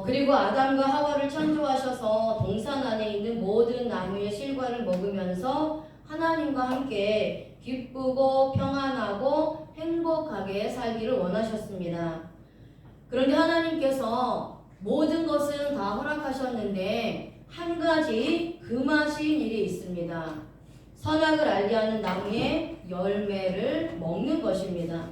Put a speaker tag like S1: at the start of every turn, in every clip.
S1: 그리고 아담과 하와를 창조하셔서 동산 안에 있는 모든 나무의 실과를 먹으면서 하나님과 함께 기쁘고 평안하고 행복하게 살기를 원하셨습니다. 그런데 하나님께서 모든 것은 다 허락하셨는데 한 가지 금하신 일이 있습니다. 선악을 알게 하는 나무의 열매를 먹는 것입니다.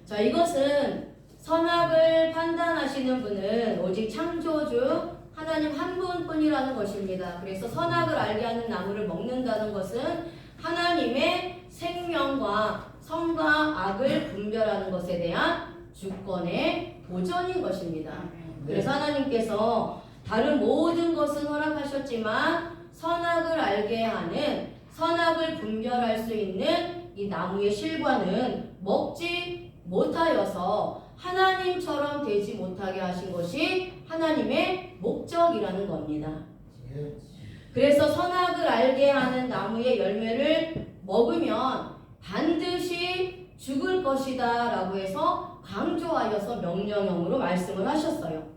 S1: 자, 이것은 선악을 판단하시는 분은 오직 창조주 하나님 한 분뿐이라는 것입니다. 그래서 선악을 알게 하는 나무를 먹는다는 것은 하나님의 생명과 선과 악을 분별하는 것에 대한 주권의 도전인 것입니다. 그래서 하나님께서 다른 모든 것은 허락하셨지만 선악을 알게 하는, 선악을 분별할 수 있는 이 나무의 실과는 먹지 못하여서 하나님처럼 되지 못하게 하신 것이 하나님의 목적이라는 겁니다. 그래서 선악을 알게 하는 나무의 열매를 먹으면 반드시 죽을 것이다 라고 해서 강조하여서 명령형으로 말씀을 하셨어요.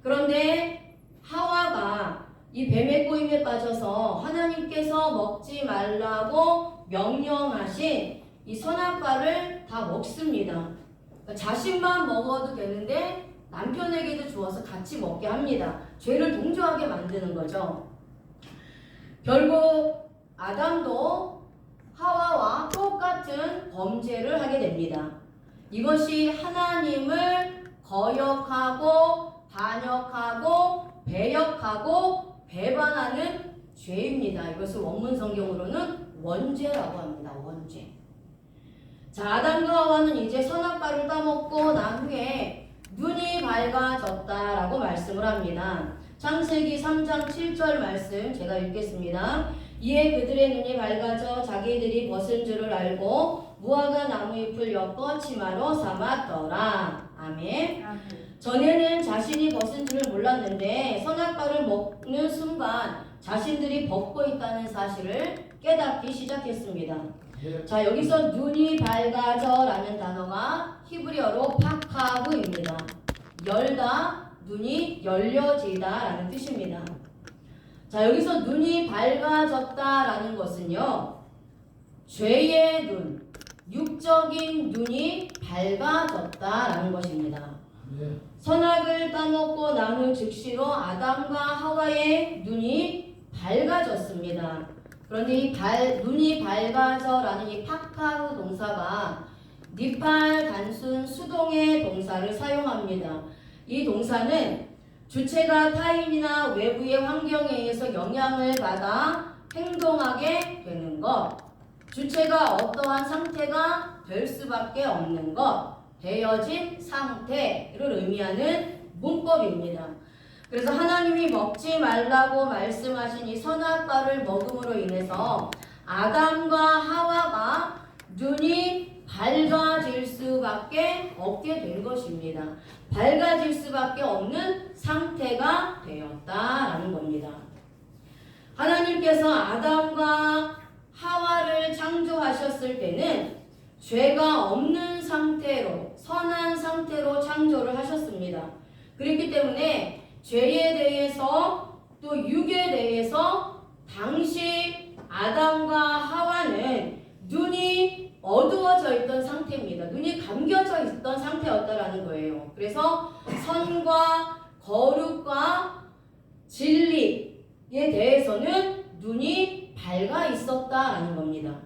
S1: 그런데 하와가 이 뱀의 꼬임에 빠져서 하나님께서 먹지 말라고 명령하신 이 선악과를 다 먹습니다. 자신만 먹어도 되는데 남편에게도 주어서 같이 먹게 합니다. 죄를 동조하게 만드는 거죠. 결국 아담도 하와와 똑같은 범죄를 하게 됩니다. 이것이 하나님을 거역하고 반역하고 배역하고 배반하는 죄입니다. 이것을 원문 성경으로는 원죄라고 합니다. 원죄. 자, 아담과 하와는 이제 선악과를 따먹고 난 후에 눈이 밝아졌다라고 말씀을 합니다. 창세기 3장 7절 말씀 제가 읽겠습니다. 이에 그들의 눈이 밝아져 자기들이 벗은 줄을 알고 무화과 나무잎을 엮어 치마로 삼았더라. 아멘. 전에는 자신이 벗은 줄을 몰랐는데 선악과를 먹는 순간 자신들이 벗고 있다는 사실을 깨닫기 시작했습니다. 자, 여기서 눈이 밝아져 라는 단어가 히브리어로 파카브입니다. 열다, 눈이 열려지다 라는 뜻입니다. 자, 여기서 눈이 밝아졌다 라는 것은요, 죄의 눈, 육적인 눈이 밝아졌다 라는 것입니다. 선악을 따먹고 난 후 즉시로 아담과 하와의 눈이 밝아졌습니다. 그런데 이 눈이 밝아져 라는 이 파카흐 동사가 니팔 단순 수동의 동사를 사용합니다. 이 동사는 주체가 타인이나 외부의 환경에 의해서 영향을 받아 행동하게 되는 것, 주체가 어떠한 상태가 될 수밖에 없는 것, 되어진 상태를 의미하는 문법입니다. 그래서 하나님이 먹지 말라고 말씀하신 이 선악과를 먹음으로 인해서 아담과 하와가 눈이 밝아질 수밖에 없게 된 것입니다. 밝아질 수밖에 없는 상태가 되었다라는 겁니다. 하나님께서 아담과 하와를 창조하셨을 때는 죄가 없는 상태로, 선한 상태로 창조를 하셨습니다. 그렇기 때문에 죄에 대해서 또 육에 대해서 당시 아담과 하와는 눈이 어두워져 있던 상태입니다. 눈이 감겨져 있던 상태였다라는 거예요. 그래서 선과 거룩과 진리에 대해서는 눈이 밝아 있었다라는 겁니다.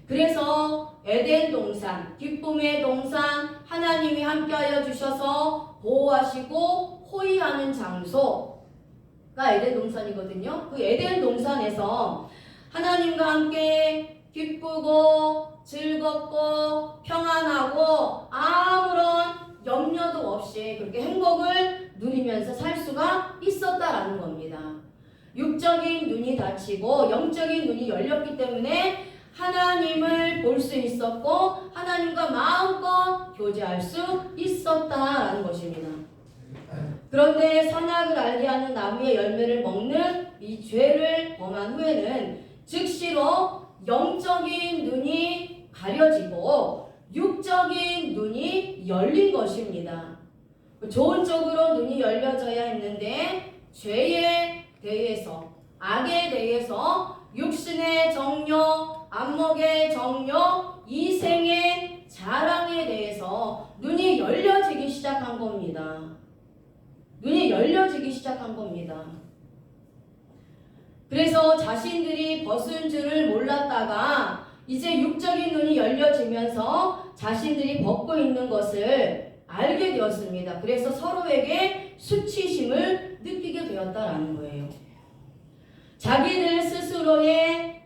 S1: 그래서 에덴 동산, 기쁨의 동산, 하나님이 함께하여 주셔서 보호하시고 호위하는 장소가 에덴 동산이거든요. 그 에덴 동산에서 하나님과 함께 기쁘고 즐겁고 평안하고 아무런 염려도 없이 그렇게 행복을 누리면서 살 수가 있었다라는 겁니다. 육적인 눈이 닫히고 영적인 눈이 열렸기 때문에 하나님을 볼 수 있었고 하나님과 마음껏 교제할 수 있었다라는 것입니다. 그런데 선악을 알게 하는 나무의 열매를 먹는 이 죄를 범한 후에는 즉시로 영적인 눈이 가려지고 육적인 눈이 열린 것입니다. 좋은 쪽으로 눈이 열려 열려져야 했는데 죄에 대해서, 악에 대해서, 육신의 정욕, 안목의 정욕, 이생의 자랑에 대해서 눈이 열려지기 시작한 겁니다. 눈이 열려지기 시작한 겁니다. 그래서 자신들이 벗은 줄을 몰랐다가 이제 육적인 눈이 열려지면서 자신들이 벗고 있는 것을 알게 되었습니다. 그래서 서로에게 수치심을 느끼게 되었다라는 거예요. 자기들 스스로의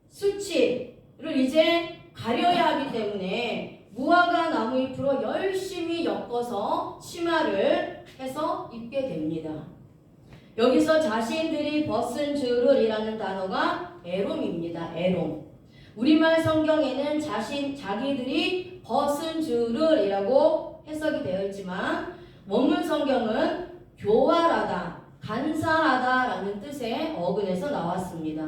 S1: 수치를 이제 가려야 하기 때문에 무화과 나무 잎으로 열심히 엮어서 치마를 해서 입게 됩니다. 여기서 자신들이 벗은 줄을 이라는 단어가 에롬입니다. 에롬. 우리말 성경에는 자기들이 벗은 줄을 이라고 해석이 되어 있지만 원문 성경은 교활하다, 간사하다 라는 뜻의 어근에서 나왔습니다.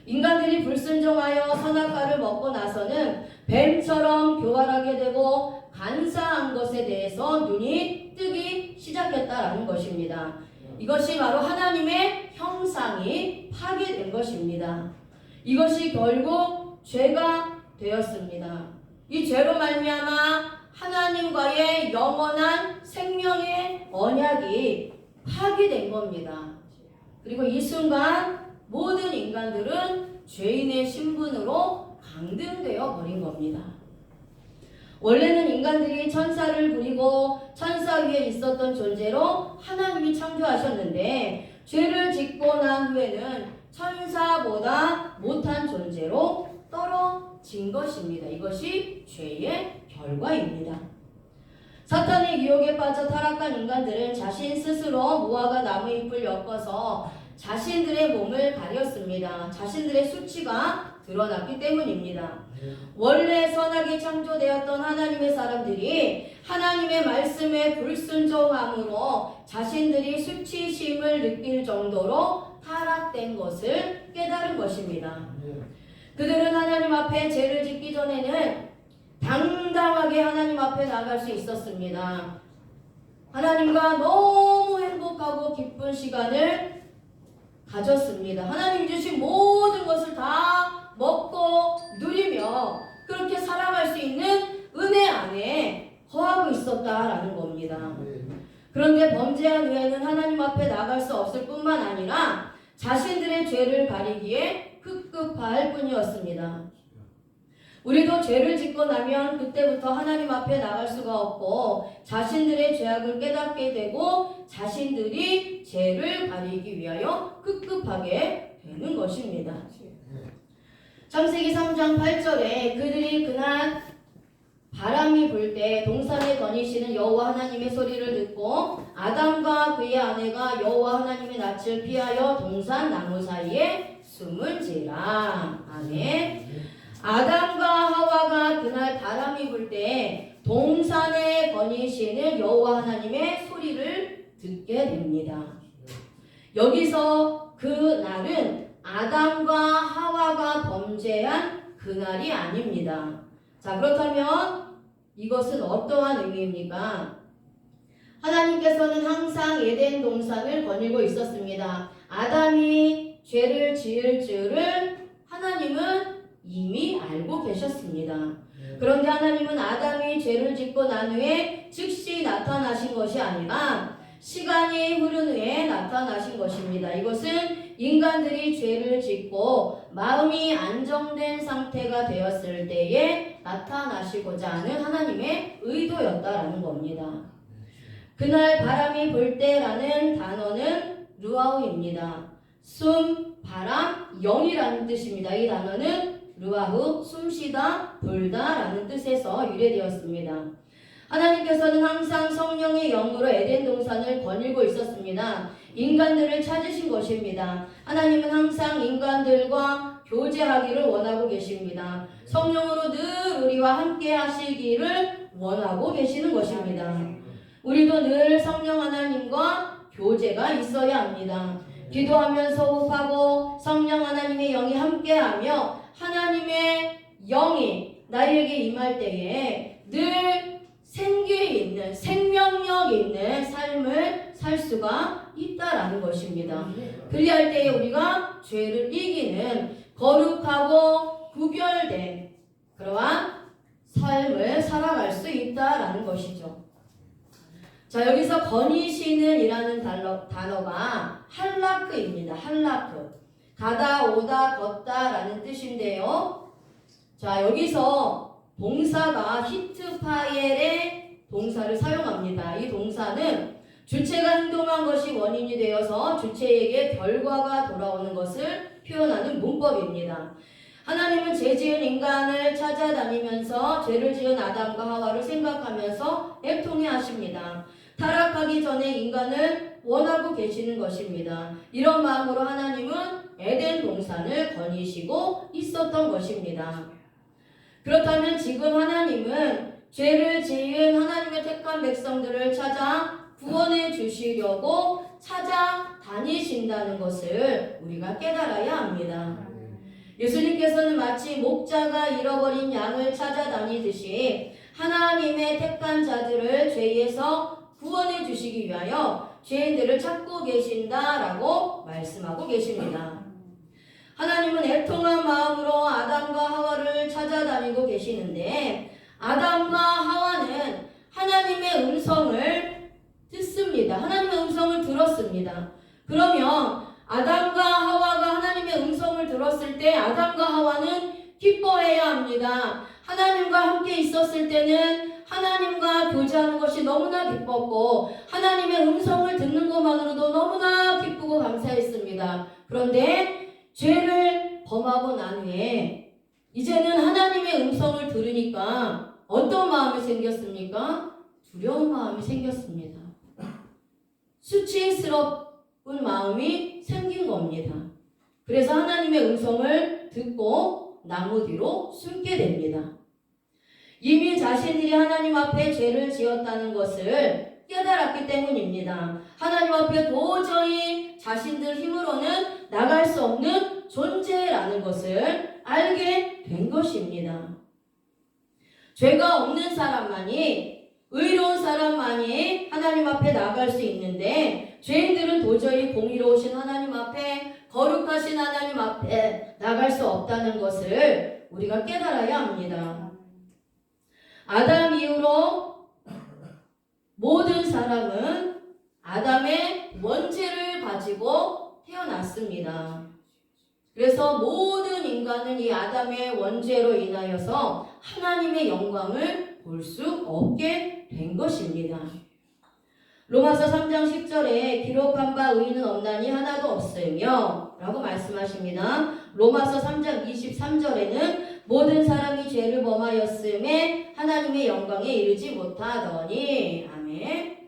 S1: 인간들이 불순종하여 선악과를 먹고 나서는 뱀처럼 교활하게 되고 간사한 것에 대해서 눈이 뜨기 시작했다라는 것입니다. 이것이 바로 하나님의 형상이 파괴된 것입니다. 이것이 결국 죄가 되었습니다. 이 죄로 말미암아 하나님과의 영원한 생명의 언약이 파괴된 겁니다. 그리고 이 순간 모든 인간들은 죄인의 신분으로 강등되어 버린 겁니다. 원래는 인간들이 천사를 부리고 천사 위에 있었던 존재로 하나님이 창조하셨는데 죄를 짓고 난 후에는 천사보다 못한 존재로 떨어진 것입니다. 이것이 죄의 결과입니다. 사탄의 유혹에 빠져 타락한 인간들은 자신 스스로 무화과 나무잎을 엮어서 자신들의 몸을 가렸습니다. 자신들의 수치가 드러났기 때문입니다. 원래 선하게 창조되었던 하나님의 사람들이 하나님의 말씀에 불순종함으로 자신들이 수치심을 느낄 정도로 타락된 것을 깨달은 것입니다. 그들은 하나님 앞에 죄를 짓기 전에는 당당하게 하나님 앞에 나갈 수 있었습니다. 하나님과 너무 행복하고 기쁜 시간을 가졌습니다. 하나님 주신 모든 것을 다 먹고 누리며 그렇게 살아갈 수 있는 은혜 안에 거하고 있었다라는 겁니다. 그런데 범죄한 후에는 하나님 앞에 나갈 수 없을 뿐만 아니라 자신들의 죄를 가리기에 급급할 뿐이었습니다. 우리도 죄를 짓고 나면 그때부터 하나님 앞에 나갈 수가 없고 자신들의 죄악을 깨닫게 되고 자신들이 죄를 가리기 위하여 급급하게 되는 것입니다. 창세기 3장 8절에 그들이 그날 바람이 불 때 동산에 거니시는 여호와 하나님의 소리를 듣고 아담과 그의 아내가 여호와 하나님의 낯을 피하여 동산 나무 사이에 숨은지라. 아멘. 아담과 하와가 그날 바람이 불 때 동산에 거니시는 여호와 하나님의 소리를 듣게 됩니다. 여기서 그 날은 아담과 하와가 범죄한 그날이 아닙니다. 자, 그렇다면 이것은 어떠한 의미입니까? 하나님께서는 항상 에덴 동산을 거닐고 있었습니다. 아담이 죄를 지을 줄을 하나님은 이미 알고 계셨습니다. 그런데 하나님은 아담이 죄를 짓고 난 후에 즉시 나타나신 것이 아니라 시간이 흐른 후에 나타나신 것입니다. 이것은 인간들이 죄를 짓고 마음이 안정된 상태가 되었을 때에 나타나시고자 하는 하나님의 의도였다라는 겁니다. 그날 바람이 불 때라는 단어는 루아우입니다. 숨, 바람, 영이라는 뜻입니다. 이 단어는 루아후, 숨쉬다, 불다라는 뜻에서 유래되었습니다. 하나님께서는 항상 성령의 영으로 에덴 동산을 거닐고 있었습니다. 인간들을 찾으신 것입니다. 하나님은 항상 인간들과 교제하기를 원하고 계십니다. 성령으로 늘 우리와 함께 하시기를 원하고 계시는 것입니다. 우리도 늘 성령 하나님과 교제가 있어야 합니다. 기도하면서 호흡하고 성령 하나님의 영이 함께하며 하나님의 영이 나에게 임할 때에 늘 생기 있는 생명력 있는 삶을 살 수 수가 있다라는 것입니다. 그리할 때에 우리가 죄를 이기는 거룩하고 구별된 그러한 삶을 살아갈 수 있다라는 것이죠. 자, 여기서 거니시는 이라는 단어가 할라크입니다. 할라크. 가다, 오다, 걷다 라는 뜻인데요. 자, 여기서 동사가 히트파엘의 동사를 사용합니다. 이 동사는 주체가 행동한 것이 원인이 되어서 주체에게 결과가 돌아오는 것을 표현하는 문법입니다. 하나님은 죄 지은 인간을 찾아다니면서 죄를 지은 아담과 하와를 생각하면서 애통해 하십니다. 타락하기 전에 인간을 원하고 계시는 것입니다. 이런 마음으로 하나님은 에덴 동산을 거니시고 있었던 것입니다. 그렇다면 지금 하나님은 죄를 지은 하나님의 택한 백성들을 찾아 구원해 주시려고 찾아다니신다는 것을 우리가 깨달아야 합니다. 예수님께서는 마치 목자가 잃어버린 양을 찾아다니듯이 하나님의 택한 자들을 죄에서 구원해 주시기 위하여 죄인들을 찾고 계신다라고 말씀하고 계십니다. 하나님은 애통한 마음으로 아담과 하와를 찾아다니고 계시는데 아담과 하와는 하나님의 음성을 듣습니다. 하나님의 음성을 들었습니다. 그러면 아담과 하와가 하나님의 음성을 들었을 때 아담과 하와는 기뻐해야 합니다. 하나님과 함께 있었을 때는 하나님과 교제하는 것이 너무나 기뻤고 하나님의 음성을 듣는 것만으로도 너무나 기쁘고 감사했습니다. 그런데 죄를 범하고 난 후에 이제는 하나님의 음성을 들으니까 어떤 마음이 생겼습니까? 두려운 마음이 생겼습니다. 수치스러운 마음이 생긴 겁니다. 그래서 하나님의 음성을 듣고 나무 뒤로 숨게 됩니다. 이미 자신들이 하나님 앞에 죄를 지었다는 것을 깨달았기 때문입니다. 하나님 앞에 도저히 자신들 힘으로는 나갈 수 없는 존재라는 것을 알게 된 것입니다. 죄가 없는 사람만이, 의로운 사람만이 하나님 앞에 나갈 수 있는데 죄인들은 도저히 공의로우신 하나님 앞에, 거룩하신 하나님 앞에 나갈 수 없다는 것을 우리가 깨달아야 합니다. 아담 이후로 모든 사람은 아담의 원죄를 가지고 태어났습니다. 그래서 모든 인간은 이 아담의 원죄로 인하여서 하나님의 영광을 볼 수 없게 된 것입니다. 로마서 3장 10절에 기록한 바 의인은 없나니 하나도 없으며 라고 말씀하십니다. 로마서 3장 23절에는 모든 사람이 죄를 범하였음에 하나님의 영광에 이르지 못하더니 아멘.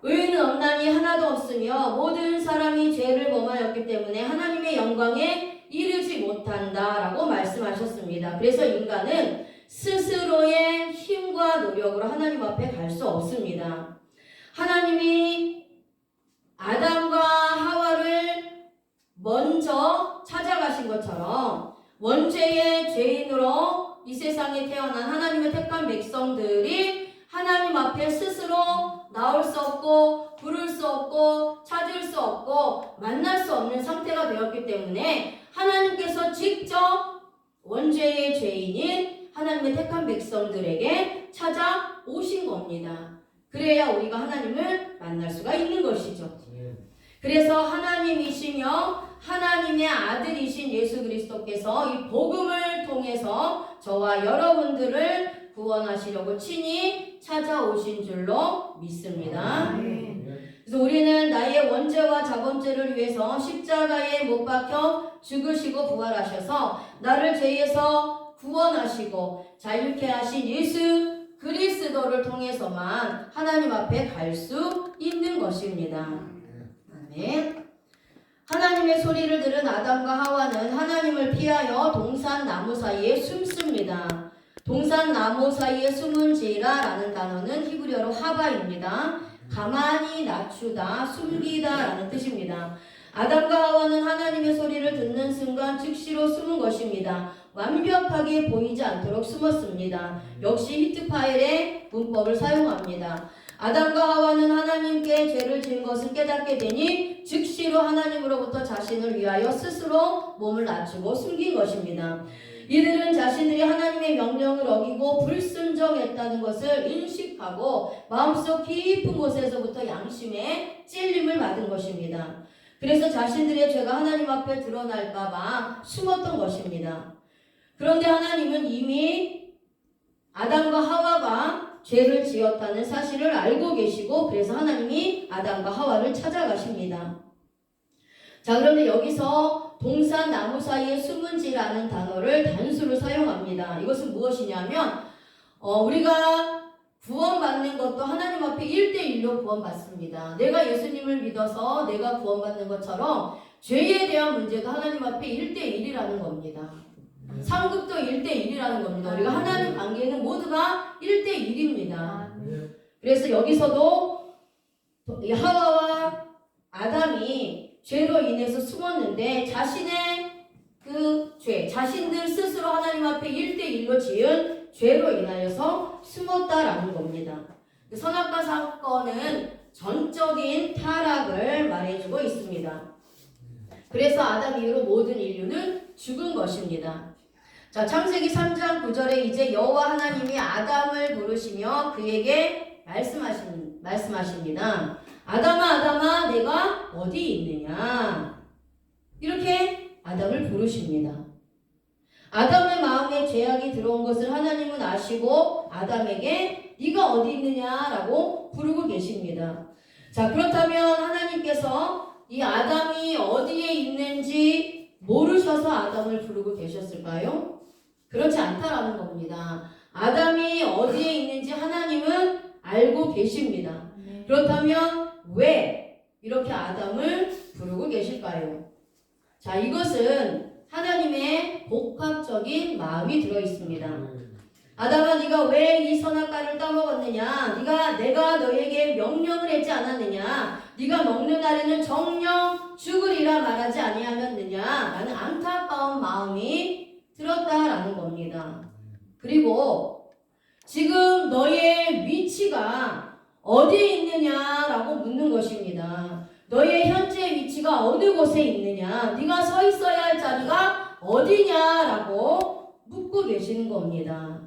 S1: 의인은 없나니 하나도 없으며 모든 사람이 죄를 범하였기 때문에 하나님의 영광에 이르지 못한다라고 말씀하셨습니다. 그래서 인간은 스스로의 힘과 노력으로 하나님 앞에 갈 수 없습니다. 하나님이 아담과 하와를 먼저 찾아가신 것처럼 원죄의 죄인으로 이 세상에 태어난 하나님의 택한 백성들이 하나님 앞에 스스로 나올 수 없고 부를 수 없고 찾을 수 없고 만날 수 없는 상태가 되었기 때문에 하나님께서 직접 원죄의 죄인인 하나님의 택한 백성들에게 찾아오신 겁니다. 그래야 우리가 하나님을 만날 수가 있는 것이죠. 그래서 하나님이시며 하나님의 아들이신 예수 그리스도께서 이 복음을 통해서 저와 여러분들을 구원하시려고 친히 찾아오신 줄로 믿습니다. 그래서 우리는 나의 원죄와 자범죄를 위해서 십자가에 못 박혀 죽으시고 부활하셔서 나를 죄에서 구원하시고 자유케 하신 예수 그리스도를 통해서만 하나님 앞에 갈 수 있는 것입니다. 아멘. 하나님의 소리를 들은 아담과 하와는 하나님을 피하여 동산나무 사이에 숨습니다. 동산나무 사이에 숨은지라 라는 단어는 히브리어로 하바입니다. 가만히 낮추다, 숨기다 라는 뜻입니다. 아담과 하와는 하나님의 소리를 듣는 순간 즉시로 숨은 것입니다. 완벽하게 보이지 않도록 숨었습니다. 역시 히트파엘의 문법을 사용합니다. 아담과 하와는 하나님께 죄를 지은 것을 깨닫게 되니 즉시로 하나님으로부터 자신을 위하여 스스로 몸을 낮추고 숨긴 것입니다. 이들은 자신들이 하나님의 명령을 어기고 불순종했다는 것을 인식하고 마음속 깊은 곳에서부터 양심의 찔림을 받은 것입니다. 그래서 자신들의 죄가 하나님 앞에 드러날까봐 숨었던 것입니다. 그런데 하나님은 이미 아담과 하와가 죄를 지었다는 사실을 알고 계시고 그래서 하나님이 아담과 하와를 찾아가십니다. 자, 그런데 여기서 동사 나무 사이에 숨은지라는 단어를 단수로 사용합니다. 이것은 무엇이냐면 우리가 구원받는 것도 하나님 앞에 1대1로 구원받습니다. 내가 예수님을 믿어서 내가 구원받는 것처럼 죄에 대한 문제도 하나님 앞에 1대1이라는 겁니다. 상급도 1대1이라는 겁니다. 우리가 하나님 관계는 모두가 1대1입니다. 그래서 여기서도 하와와 아담이 죄로 인해서 숨었는데 자신의 그 죄, 자신들 스스로 하나님 앞에 1대1로 지은 죄로 인하여서 숨었다라는 겁니다. 선악과 사건은 전적인 타락을 말해주고 있습니다. 그래서 아담 이후로 모든 인류는 죽은 것입니다. 자, 창세기 3장 9절에 이제 여호와 하나님이 아담을 부르시며 그에게 말씀하십니다. 아담아, 아담아, 내가 어디 있느냐? 이렇게 아담을 부르십니다. 아담의 마음에 죄악이 들어온 것을 하나님은 아시고 아담에게 네가 어디 있느냐라고 부르고 계십니다. 자, 그렇다면 하나님께서 이 아담이 어디에 있는지 모르셔서 아담을 부르고 계셨을까요? 그렇지 않다라는 겁니다. 아담이 어디에 있는지 하나님은 알고 계십니다. 그렇다면 왜 이렇게 아담을 부르고 계실까요? 자, 이것은 하나님의 복합적인 마음이 들어있습니다. 아담아, 네가 왜 이 선악과를 따먹었느냐? 내가 너에게 명령을 했지 않았느냐? 네가 먹는 날에는 정령 죽으리라 말하지 아니하였느냐? 라는 안타까운 마음이 들었다라는 겁니다. 그리고 지금 너의 위치가 어디에 있느냐라고 묻는 것입니다. 너의 현재 위치가 어느 곳에 있느냐? 네가 서 있어야 할 자리가 어디냐라고 묻고 계시는 겁니다.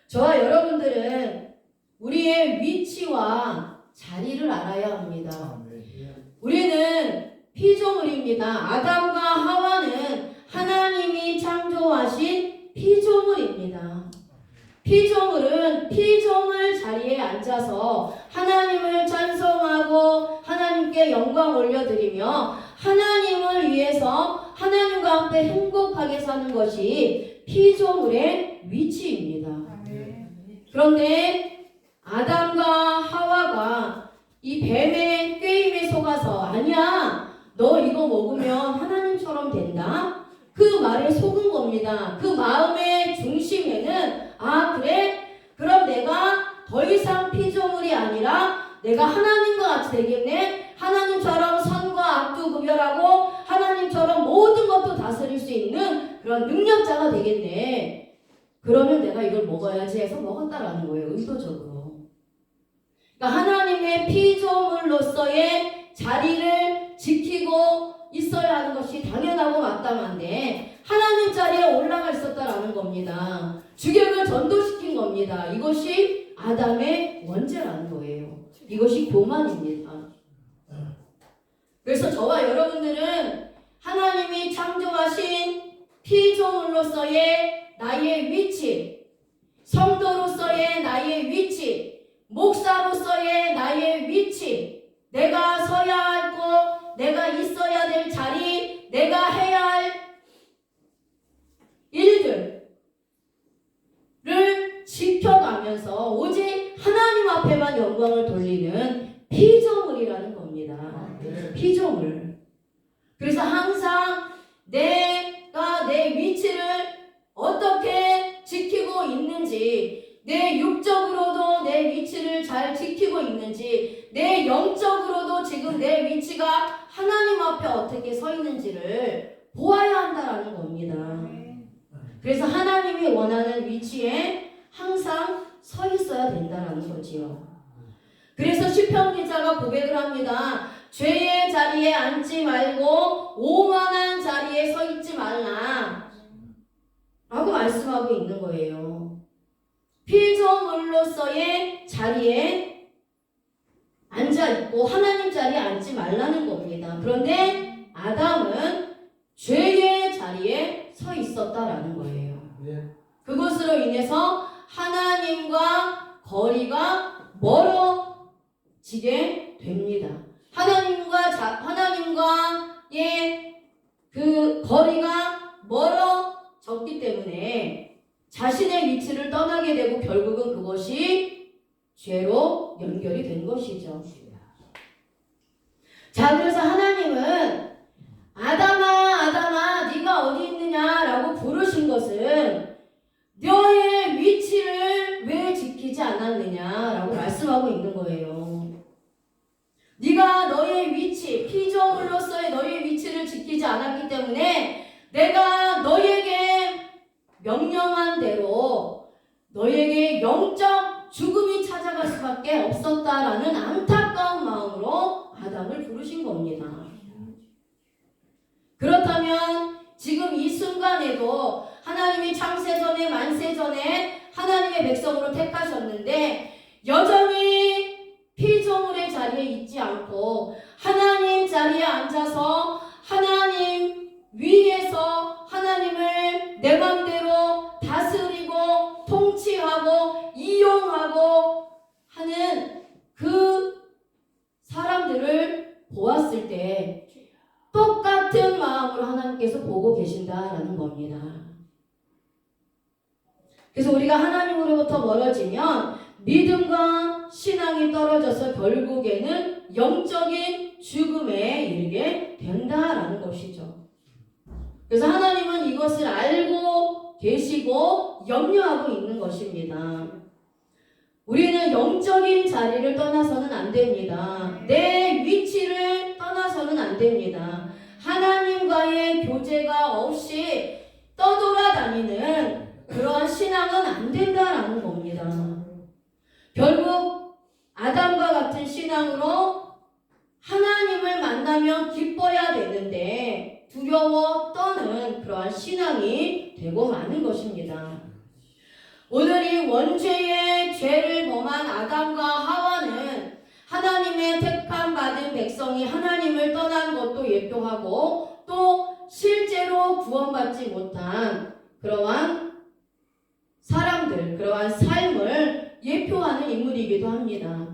S1: 저와 여러분들은 우리의 위치와 자리를 알아야 합니다. 우리는 피조물입니다. 아담과 하와는 하나님이 창조하신 피조물입니다. 피조물은 피조물 자리에 앉아서 하나님을 찬송하고 하나님께 영광 올려드리며 하나님을 위해서 하나님과 함께 행복하게 사는 것이 피조물의 위치입니다. 그런데 아담과 하와가 이 뱀의 꾀임에 속아서 아니야, 너 이거 먹으면 하나님처럼 된다? 그 말에 속은 겁니다. 그 마음의 중심에는 그래? 그럼 내가 더 이상 피조물이 아니라 내가 하나님과 같이 되겠네? 하나님처럼 선과 악도 구별하고 하나님처럼 모든 것도 다스릴 수 있는 그런 능력자가 되겠네. 그러면 내가 이걸 먹어야지 해서 먹었다라는 거예요. 의도적으로. 그러니까 하나님의 피조물로서의 자리를 지키고 있어야 하는 것이 당연하고 마땅한데 하나님 자리에 올라가 있었다라는 겁니다. 주객을 전도시킨 겁니다. 이것이 아담의 원죄라는 거예요. 이것이 교만입니다. 그래서 저와 여러분들은 하나님이 창조하신 피조물로서의 나의 위치, 성도로서의 나의 위치, 목사로서의 나의 위치, 내가 서야 할 곳, 내가 있어야 될 자리, 내가 해야 할 일들을 지켜가면서 오직 하나님 앞에만 영광을 돌리는 피조물이라는 겁니다. 피조물. 그래서 항상 내가 내 위치를 어떻게 지키고 있는지, 내 육적으로도 내 위치를 잘 지키고 있는지, 내 영적으로도 지금 내 위치가 하나님 앞에 어떻게 서 있는지를 보아야 한다라는 겁니다. 그래서 하나님이 원하는 위치에 항상 서 있어야 된다라는 거지요. 그래서 시편 기자가 고백을 합니다. 죄의 자리에 앉지 말고 오만한 자리에 서 있지 말라 라고 말씀하고 있는 거예요. 피조물로서의 자리에 앉아있고 하나님 자리에 앉지 말라는 겁니다. 그런데 아담은 죄의 자리에 서 있었다라는 거예요. 그것으로 인해서 하나님과 거리가 멀어지게 됩니다. 하나님과의 그 거리가 멀어졌기 때문에 자신의 위치를 떠나게 되고 결국은 그것이 죄로 연결이 된 것이죠. 자, 그래서 하나님은 아담아 네가 어디 있느냐라고 부르신 것은 너의 위치를 왜 지키지 않았느냐라고 말씀하고 있는 거예요. 네가 너의 위치, 피조물로서의 너의 위치를 지키지 않았기 때문에 내가 너에게 명령한 대로 너에게 영적 죽음이 찾아갈 수밖에 없었다라는 안타까운 마음으로 아담을 부르신 겁니다. 그렇다면 지금 이 순간에도 하나님이 창세전에 만세전에 하나님의 백성으로 택하셨는데 여전히 피조물의 자리에 있지 않고 하나님 자리에 앉아서 하나님 위에서 하나님을 내 맘대로 다스리고 통치하고 이용하고 하는 그 사람들을 보았을 때 똑같은 마음으로 하나님께서 보고 계신다라는 겁니다. 그래서 우리가 하나님으로부터 멀어지면 믿음과 신앙이 떨어져서 결국에는 영적인 죽음에 이르게 된다라는 것이죠. 그래서 하나님은 이것을 알고 계시고 염려하고 있는 것입니다. 우리는 영적인 자리를 떠나서는 안 됩니다. 내 위치를 떠나서는 안 됩니다. 하나님과의 교제가 없이 떠돌아다니는 그러한 신앙은 안 된다라는 겁니다. 결국 아담과 같은 신앙으로 하나님을 만나면 기뻐야 되는데 두려워 떠는 그러한 신앙이 되고 마는 것입니다. 오늘 이 원죄의 죄를 범한 아담과 하와는 하나님의 택함 받은 백성이 하나님을 떠난 것도 예표하고 또 실제로 구원받지 못한 그러한 사람들, 그러한 삶을 예표하는 인물이기도 합니다.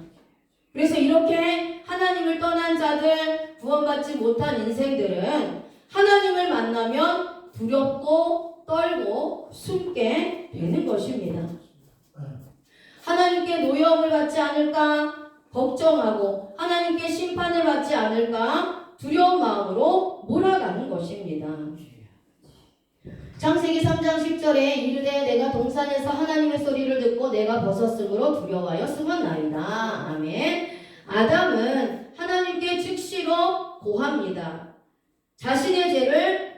S1: 그래서 이렇게 하나님을 떠난 자들, 구원받지 못한 인생들은 하나님을 만나면 두렵고 떨고 숨게 되는 것입니다. 하나님께 노여움을 받지 않을까 걱정하고 하나님께 심판을 받지 않을까 두려운 마음으로 몰아가는 것입니다. 창세기 3장 10절에 이르되 내가 동산에서 하나님의 소리를 듣고 내가 벗었으므로 두려워하여 숨었나이다. 아멘. 아담은 하나님께 즉시로 고합니다. 자신의 죄를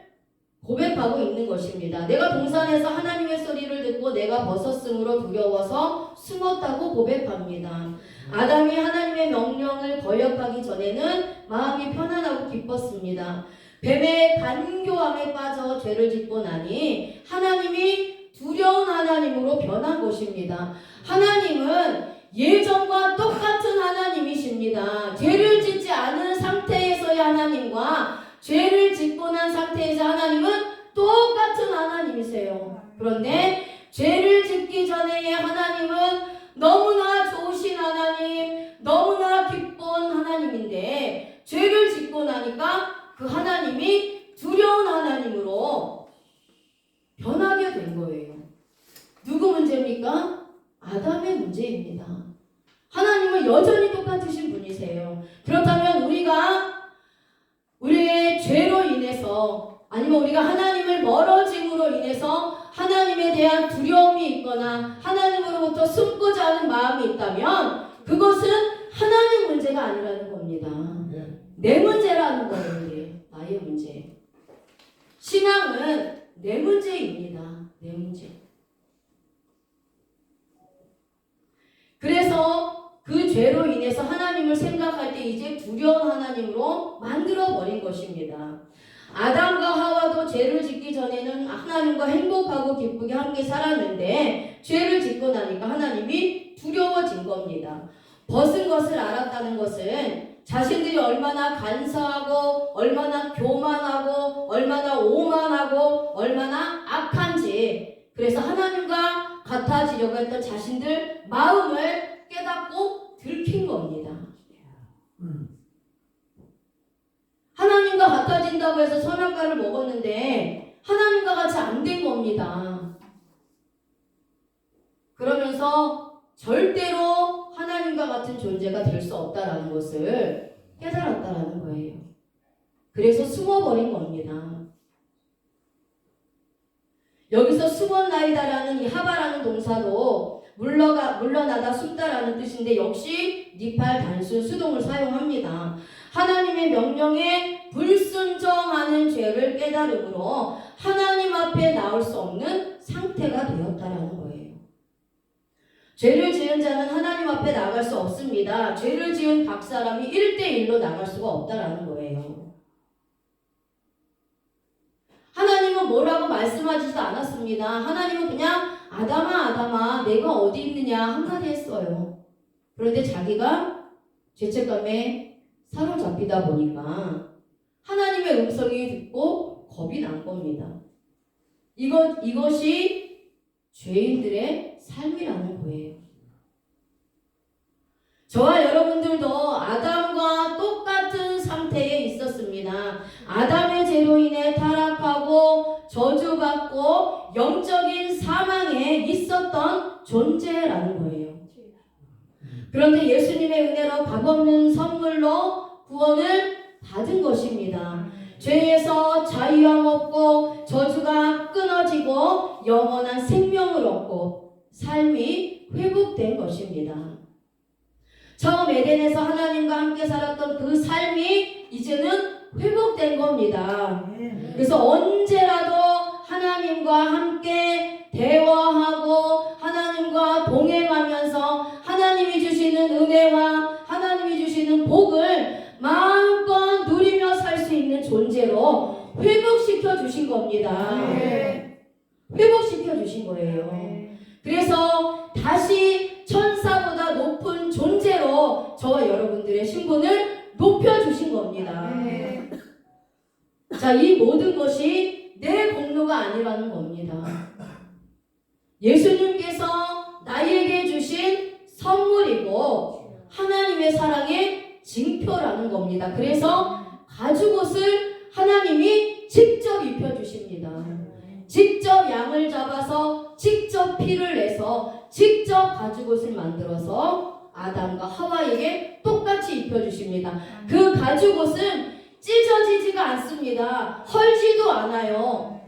S1: 고백하고 있는 것입니다. 내가 동산에서 하나님의 소리를 듣고 내가 벗었으므로 두려워서 숨었다고 고백합니다. 아담이 하나님의 명령을 거역하기 전에는 마음이 편안하고 기뻤습니다. 뱀의 간교함에 빠져 죄를 짓고 나니 하나님이 두려운 하나님으로 변한 것입니다. 하나님은 예전과 똑같은 하나님이십니다. 죄를 짓지 않은 상태에서의 하나님과 죄를 짓고 난 상태에서 하나님은 똑같은 하나님이세요. 그런데 죄를 짓기 전에의 하나님은 너무나 좋으신 하나님, 너무나 기쁜 하나님인데 죄를 짓고 나니까 그 하나님이 두려운 하나님으로 변하게 된 거예요. 누구 문제입니까? 아담의 문제입니다. 하나님은 여전히 똑같으신 분이세요. 그렇다면 우리가 우리의 죄로 인해서 아니면 우리가 하나님을 멀어짐으로 인해서 하나님에 대한 두려움이 있거나 하나님으로부터 숨고자 하는 마음이 있다면 그것은 하나님 문제가 아니라는 겁니다. 내 문제라는 거예요. 나의 문제. 신앙은 내 문제입니다. 내 문제. 그래서 그 죄로 인해서 하나님을 생각할 때 이제 두려운 하나님으로 만들어버린 것입니다. 아담과 하와도 죄를 짓기 전에는 하나님과 행복하고 기쁘게 함께 살았는데 죄를 짓고 나니까 하나님이 두려워진 겁니다. 벗은 것을 알았다는 것은 자신들이 얼마나 간사하고 얼마나 교만하고 얼마나 오만하고 얼마나 악한지, 그래서 하나님과 같아지려고 했던 자신들 마음을 깨닫고 들킨 겁니다. 하나님과 같아진다고 해서 선악과를 먹었는데 하나님과 같이 안 된 겁니다. 그러면서 절대로 하나님과 같은 존재가 될 수 없다라는 것을 깨달았다라는 거예요. 그래서 숨어버린 겁니다. 여기서 숨었나이다라는 이 하바라는 동사도 물러나다 숨다라는 뜻인데 역시 니팔 단순 수동을 사용합니다. 하나님의 명령에 불순종하는 죄를 깨달음으로 하나님 앞에 나올 수 없는 상태가 되었다라는 거예요. 죄를 지은 자는 하나님 앞에 나갈 수 없습니다. 죄를 지은 각 사람이 1대1로 나갈 수가 없다라는 거예요. 하나님은 뭐라고 말씀하지도 않았습니다. 하나님은 그냥 아담아 내가 어디 있느냐 한마디 했어요. 그런데 자기가 죄책감에 사로잡히다 보니까 하나님의 음성이 듣고 겁이 난 겁니다. 이것이 죄인들의 삶이라는 거예요. 저와 여러분들도 아담과 똑같은 상태에 있었습니다. 아담의 죄로 인해 타락하고 저주받고 영적인 사망에 있었던 존재라는 거예요. 그런데 예수님의 은혜로 값없는 선물로 구원을 받은 것입니다. 죄에서 자유함 얻고 저주가 끊어지고 영원한 생명을 얻고 삶이 회복된 것입니다. 처음 에덴에서 하나님과 함께 살았던 그 삶이 이제는 회복된 겁니다. 그래서 언제라도 하나님과 함께 대화하고 하나님과 동행하면서 하나님이 주시는 은혜와 하나님이 주시는 복을 마음껏 누리며 살 수 있는 존재로 회복시켜 주신 겁니다. 회복시켜 주신 거예요. 그래서 다시 천사보다 높은 존재로 저와 여러분들의 신분을 높여주신 겁니다. 자, 이 모든 것이 내 공로가 아니라는 겁니다. 예수님께서 나에게 주신 선물이고 하나님의 사랑의 징표라는 겁니다. 그래서 가죽옷을 하나님이 직접 입혀주십니다. 직접 양을 잡아서 직접 피를 내서 직접 가죽옷을 만들어서 아담과 하와에게 똑같이 입혀주십니다. 그 가죽옷은 찢어지지가 않습니다. 헐지도 않아요.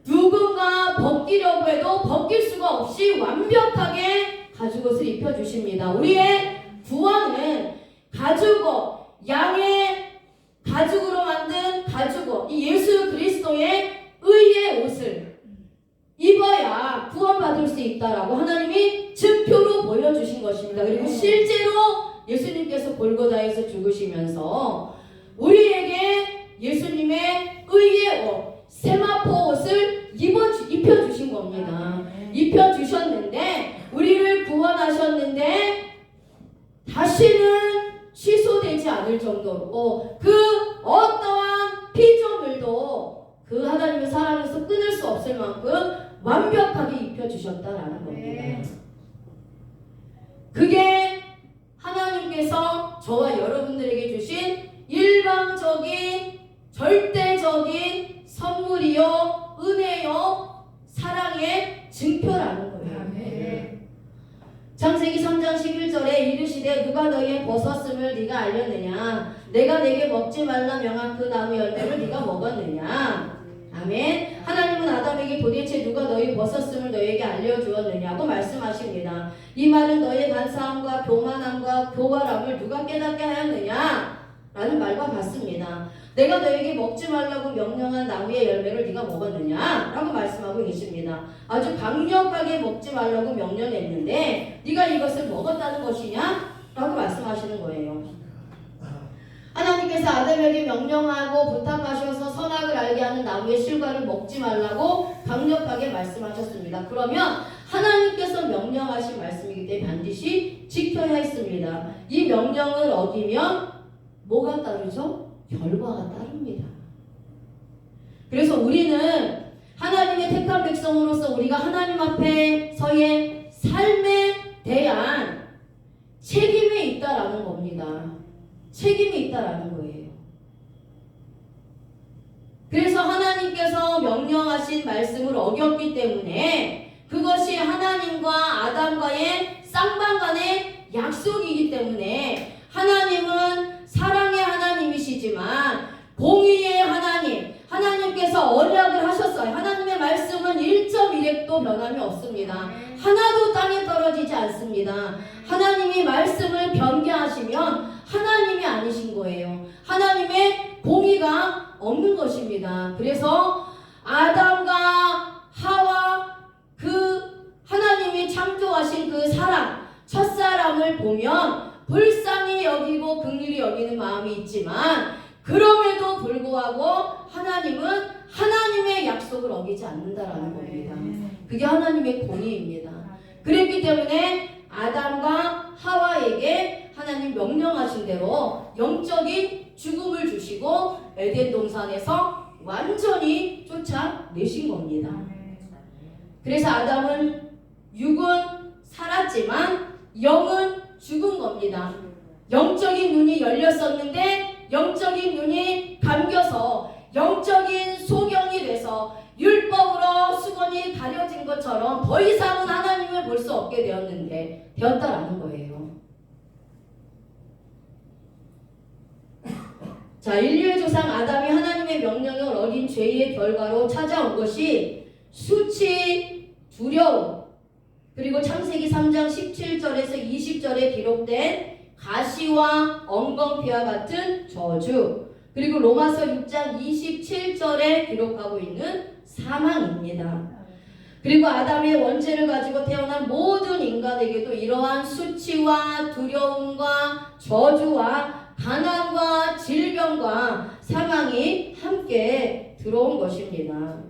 S1: 누군가 벗기려고 해도 벗길 수가 없이 완벽하게 가죽옷을 입혀주십니다. 우리의 구원은 가죽옷, 양의 가죽으로 만든 가죽옷, 이 예수 그리스도의 의의 옷을 입어야 구원받을 수 있다라고 하나님이 증표로 보여주신 것입니다. 그리고 실제로 예수님께서 골고다에서 죽으시면서 우리에게 예수님의 의의 옷, 세마포 옷을 입혀주신 겁니다. 입혀주셨는데 우리를 구원하셨는데 다시는 취소되지 않을 정도로 그 어떠한 피조물도 그 하나님의 사랑에서 끊을 수 없을 만큼 완벽하게 입혀주셨다라는 겁니다. 그게 하나님께서 저와 여러분들에게 주신 일방적인 절대적인 선물이요 은혜요 사랑의 증표라는 거예요. 창세기 3장 11절에 이르시되 누가 너희의 벗었음을 네가 알렸느냐, 내가 내게 먹지 말라 명한 그 나무 열매를 네가 먹었느냐. 아멘. 하나님은 아담에게 도대체 누가 너희 벗었음을 너희에게 알려주었느냐고 말씀하십니다. 이 말은 너희의 간사함과 교만함과 교활함을 누가 깨닫게 하였느냐 라는 말과 같습니다. 내가 너에게 먹지 말라고 명령한 나무의 열매를 네가 먹었느냐 라고 말씀하고 계십니다. 아주 강력하게 먹지 말라고 명령했는데 네가 이것을 먹었다는 것이냐? 라고 말씀하시는 거예요. 하나님께서 아담에게 명령하고 부탁하셔서 선악을 알게 하는 나무의 실과를 먹지 말라고 강력하게 말씀하셨습니다. 그러면 하나님께서 명령하신 말씀이기 때문에 반드시 지켜야 했습니다. 이 명령을 어기면 뭐가 따르죠? 결과가 따릅니다. 그래서 우리는 하나님의 택한 백성으로서 우리가 하나님 앞에서의 삶에 대한 책임이 있다라는 겁니다. 책임이 있다라는 거예요. 그래서 하나님께서 명령하신 말씀을 어겼기 때문에 그것이 하나님과 아담과의 쌍방간의 약속이기 때문에 하나님은 사랑의 하나님이시지만 공의의 하나님, 하나님께서 언약을 하셨어요. 하나님의 말씀은 1.1획도 변함이 없습니다. 하나도 땅에 떨어지지 않습니다. 하나님이 말씀을 변개하시면 하나님이 아니신 거예요. 하나님의 공의가 없는 것입니다. 그래서 아담과 하와 그 하나님이 창조하신 그 사람, 첫사람을 보면 불쌍히 여기고 긍휼히 여기는 마음이 있지만 그럼에도 불구하고 하나님은 하나님의 약속을 어기지 않는다라는 겁니다. 그게 하나님의 공의입니다. 그랬기 때문에 아담과 하와에게 하나님 명령하신 대로 영적인 죽음을 주시고 에덴 동산에서 완전히 쫓아내신 겁니다. 그래서 아담은 육은 살았지만 영은 죽은 겁니다. 영적인 눈이 열렸었는데 영적인 눈이 감겨서 영적인 소경이 돼서 율법으로 수건이 가려진 것처럼 더 이상은 하나님을 볼 수 없게 되었다라는 거예요. 자, 인류의 조상 아담이 하나님의 명령을 어긴 죄의 결과로 찾아온 것이 수치, 두려움, 그리고 창세기 3장 17절에서 20절에 기록된 가시와 엉겅퀴와 같은 저주, 그리고 로마서 6장 27절에 기록하고 있는 사망입니다. 그리고 아담의 원죄를 가지고 태어난 모든 인간에게도 이러한 수치와 두려움과 저주와 가난과 질병과 사망이 함께 들어온 것입니다.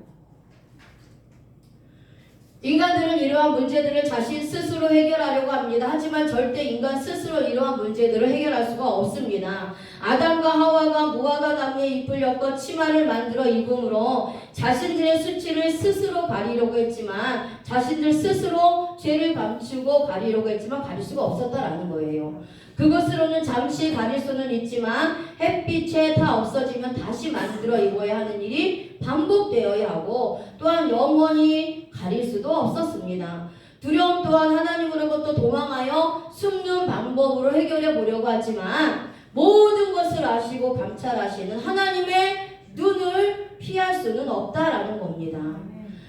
S1: 인간들은 이러한 문제들을 자신 스스로 해결하려고 합니다. 하지만 절대 인간 스스로 이러한 문제들을 해결할 수가 없습니다. 아담과 하와가 무화과 나무에 잎을 엮어 치마를 만들어 입음으로 자신들의 수치를 스스로 가리려고 했지만 자신들 스스로 죄를 감추고 가리려고 했지만 가릴 수가 없었다라는 거예요. 그것으로는 잠시 가릴 수는 있지만 햇빛에 다 없어지면 다시 만들어 입어야 하는 일이 반복되어야 하고 또한 영원히 가릴 수도 없었습니다. 두려움 또한 하나님으로부터 도망하여 숨는 방법으로 해결해 보려고 하지만 모든 것을 아시고 감찰하시는 하나님의 눈을 피할 수는 없다라는 겁니다.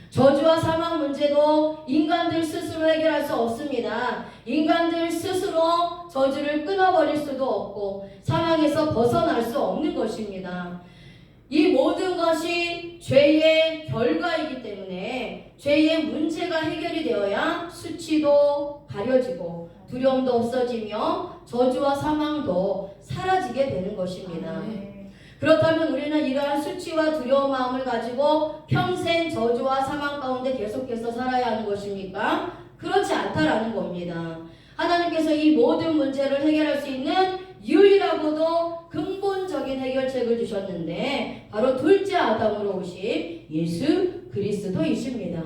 S1: 저주와 사망 문제도 인간들 스스로 해결할 수 없습니다. 인간들 스스로 저주를 끊어버릴 수도 없고 사망에서 벗어날 수 없는 것입니다. 이 모든 것이 죄의 결과이기 때문에 죄의 문제가 해결이 되어야 수치도 가려지고 두려움도 없어지며 저주와 사망도 사라지게 되는 것입니다. 그렇다면 우리는 이러한 수치와 두려운 마음을 가지고 평생 저주와 사망 가운데 계속해서 살아야 하는 것입니까? 그렇지 않다라는 겁니다. 하나님께서 이 모든 문제를 해결할 수 있는 유일하고도 근본적인 해결책을 주셨는데 바로 둘째 아담으로 오신 예수 그리스도이십니다.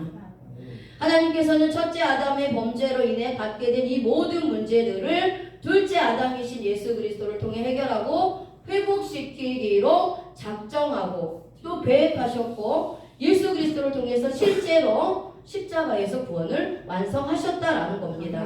S1: 하나님께서는 첫째 아담의 범죄로 인해 받게 된 이 모든 문제들을 둘째 아담이신 예수 그리스도를 통해 해결하고 회복시키기로 작정하고 또 계획하셨고 예수 그리스도를 통해서 실제로 십자가에서 구원을 완성하셨다라는 겁니다.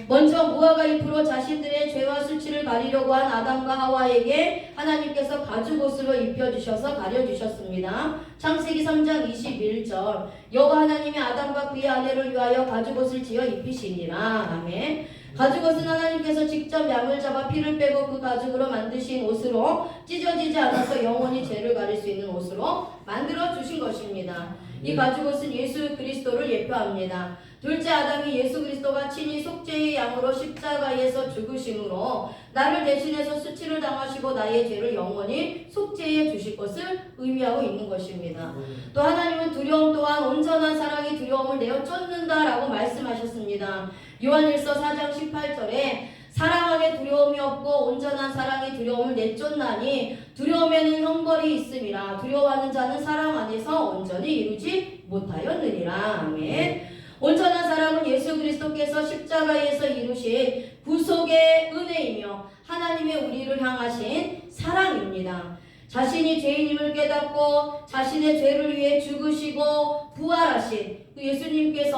S1: 먼저 무화과 잎으로 자신들의 죄와 수치를 가리려고 한 아담과 하와에게 하나님께서 가죽옷으로 입혀주셔서 가려주셨습니다. 창세기 3장 21절 여호와 하나님이 아담과 그의 아내를 위하여 가죽옷을 지어 입히시니라. 아멘. 가죽옷은 하나님께서 직접 양을 잡아 피를 빼고 그 가죽으로 만드신 옷으로 찢어지지 않아서 영원히 죄를 가릴 수 있는 옷으로 만들어 주신 것입니다. 이 가죽옷은 예수 그리스도를 예표합니다. 둘째 아담이 예수 그리스도가 친히 속죄의 양으로 십자가에서 죽으심으로 나를 대신해서 수치를 당하시고 나의 죄를 영원히 속죄해 주실 것을 의미하고 있는 것입니다. 또 하나님은 두려움 또한 온전한 사랑이 두려움을 내어 쫓는다라고 말씀하셨습니다. 요한일서 4장 18절에 사랑하게 두려움이 없고 온전한 사랑이 두려움을 내쫓나니 두려움에는 형벌이 있음이라 두려워하는 자는 사랑 안에서 온전히 이루지 못하였느니라. 아멘. 온전한 사랑은 예수 그리스도께서 십자가에서 이루신 구속의 은혜이며 하나님의 우리를 향하신 사랑입니다. 자신이 죄인임을 깨닫고 자신의 죄를 위해 죽으시고 부활하신 그 예수님께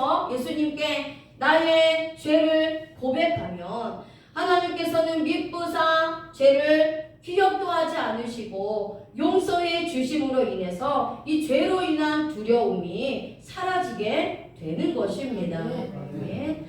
S1: 나의 죄를 고백하면 하나님께서는 미쁘사 죄를 기억도 하지 않으시고 용서해 주심으로 인해서 이 죄로 인한 두려움이 사라지게 되는 것입니다. 네.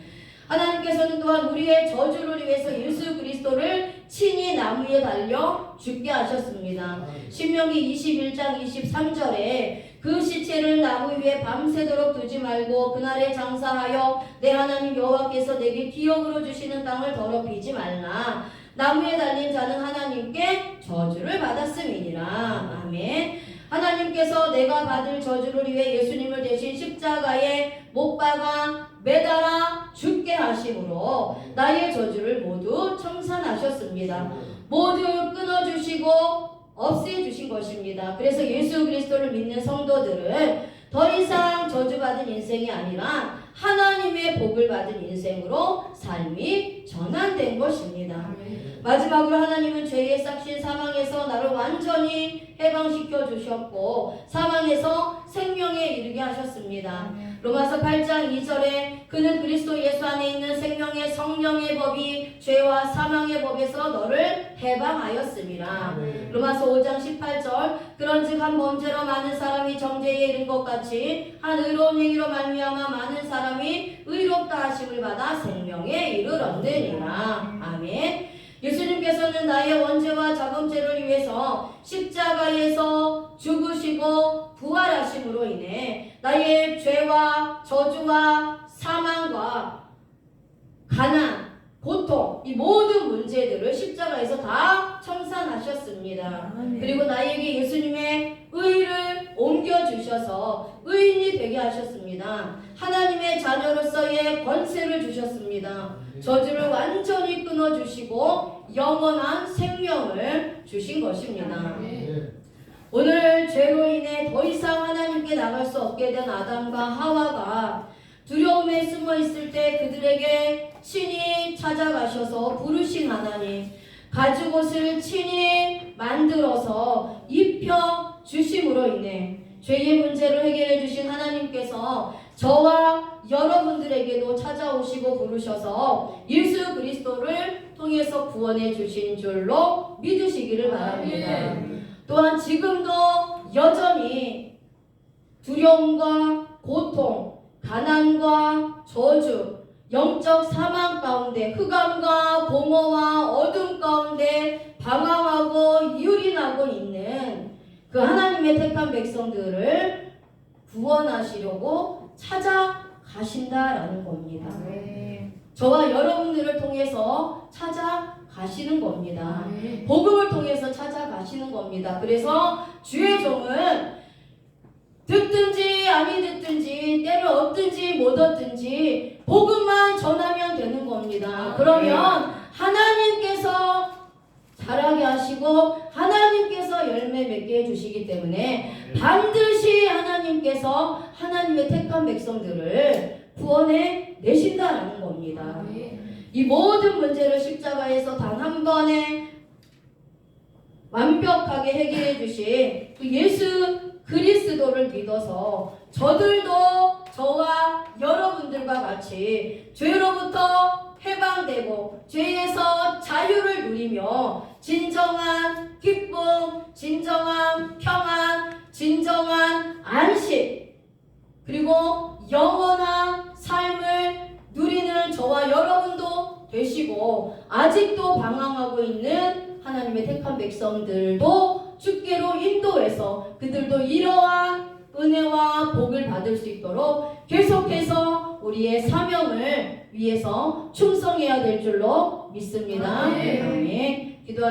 S1: 하나님께서는 또한 우리의 저주를 위해서 예수 그리스도를 친히 나무에 달려 죽게 하셨습니다. 신명기 21장 23절에 그 시체를 나무 위에 밤새도록 두지 말고 그날에 장사하여 내 하나님 여호와께서 내게 기업으로 주시는 땅을 더럽히지 말라. 나무에 달린 자는 하나님께 저주를 받았음이니라. 아멘. 하나님께서 내가 받을 저주를 위해 예수님을 대신 십자가에 못 박아 매달아 죽게 하심으로 나의 저주를 모두 청산하셨습니다. 모두 끊어주시고 없애주신 것입니다. 그래서 예수 그리스도를 믿는 성도들은 더 이상 저주받은 인생이 아니라 하나님의 복을 받은 인생으로 삶이 전환된 것입니다. 마지막으로 하나님은 죄의 싹신 사망에서 나를 완전히 해방시켜 주셨고 사망에서 생명에 이르게 하셨습니다. 로마서 8장 2절에 그는 그리스도 예수 안에 있는 생명의 성령의 법이 죄와 사망의 법에서 너를 해방하였음이라. 로마서 5장 18절 그런즉 한 범죄로 많은 사람이 정죄에 이른 것 같이 한 의로운 행위로 말미암아 많은 사람이 의롭다 하심을 받아 생명에 이르렀느니라. 아멘. 예수님께서는 나의 원죄와 작은 죄를 위해서 십자가에서 죽으시고 부활하심으로 인해 나의 죄와 저주와 사망과 가난, 고통 이 모든 문제들을 십자가에서 다 청산하셨습니다. 그리고 나에게 예수님의 의를 옮겨주셔서 의인이 되게 하셨습니다. 하나님의 자녀로서의 권세를 주셨습니다. 저주를 완전히 끊어주시고 영원한 생명을 주신 것입니다. 오늘 죄로 인해 더 이상 하나님께 나갈 수 없게 된 아담과 하와가 두려움에 숨어 있을 때 그들에게 친히 찾아가셔서 부르신 하나님, 가죽옷을 친히 만들어서 입혀 주심으로 인해 죄의 문제를 해결해 주신 하나님께서 저와 여러분들에게도 찾아오시고 부르셔서 예수 그리스도를 통해서 구원해 주신 줄로 믿으시기를 바랍니다. 또한 지금도 여전히 두려움과 고통, 가난과 저주, 영적 사망 가운데 흑암과 공허와 어둠 가운데 방황하고 유린하고 있는 그 하나님의 택한 백성들을 구원하시려고 찾아가신다라는 겁니다. 저와 여러분들을 통해서 찾아가시는 겁니다. 복음을 통해서 찾아가시는 겁니다. 그래서 주의 종은 듣든지 아니 듣든지 때를 얻든지 못 얻든지 복음만 전하면 되는 겁니다. 그러면 하나님께서 자라게 하시고 하나님께서 열매 맺게 해주시기 때문에 반드시 하나님께서 하나님의 택한 백성들을 구원해 내신다라는 겁니다. 이 모든 문제를 십자가에서 단 한 번에 완벽하게 해결해 주신 그 예수 그리스도를 믿어서 저들도 저와 여러분들과 같이 죄로부터 해방되고 죄에서 자유를 누리며 진정한 기쁨, 진정한 평안, 진정한 안식 그리고 영원한 삶을 누리는 저와 여러분도 되시고 아직도 방황하고 있는 하나님의 택한 백성들도 주께로 인도해서 그들도 이러한 은혜와 복을 받을 수 있도록 계속해서 우리의 사명을 위해서 충성해야 될 줄로 믿습니다.
S2: 아멘.
S1: 아멘. 기도하